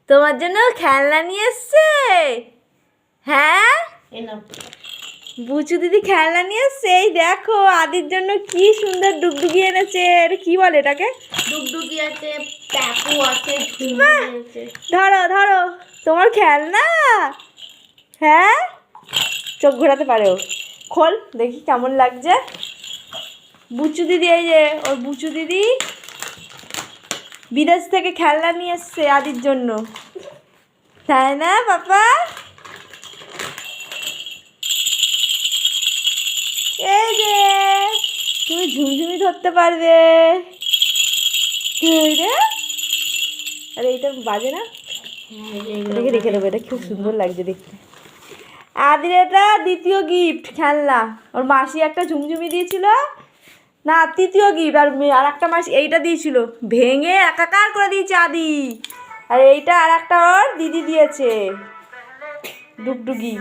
তোমার জন্য খেলনা নিয়ে এসছে। হ্যাঁ বুচু দিদি খেলনা নিয়ে এসছে। এই দেখো আদির জন্য কি সুন্দর ডুগডুগি এনেছে। এটা কি বলে এটাকে? ডুগডুগি আছে, প্যাপু আছে, ধরো ধরো তোমার খেলনা। হ্যাঁ চোখ ঘোরাতে পারে ও। খোল দেখি কেমন লাগছে। বুচু দিদি, এই যে ওর বুচু দিদি বিদেশ থেকে খেলনা নিয়ে এসছে আদির জন্য, তাই না পাপা? এই যে তুমি ঝুমঝুমি ধরতে পারবে। আরে এইটা বাজে না? এটাকে রেখে দেবো, এটা খুব সুন্দর লাগছে দেখতে। আদির এটা দ্বিতীয় গিফট খেলনা। ওর মাসি একটা ঝুমঝুমি দিয়েছিল, না তৃতীয় গিফট। আর একটা মাসি এইটা দিয়েছিল, ভেঙে একাকার করে দিয়েছে আদি। আর এইটা আর একটা ওর দিদি দিয়েছে, ডুগডুগি।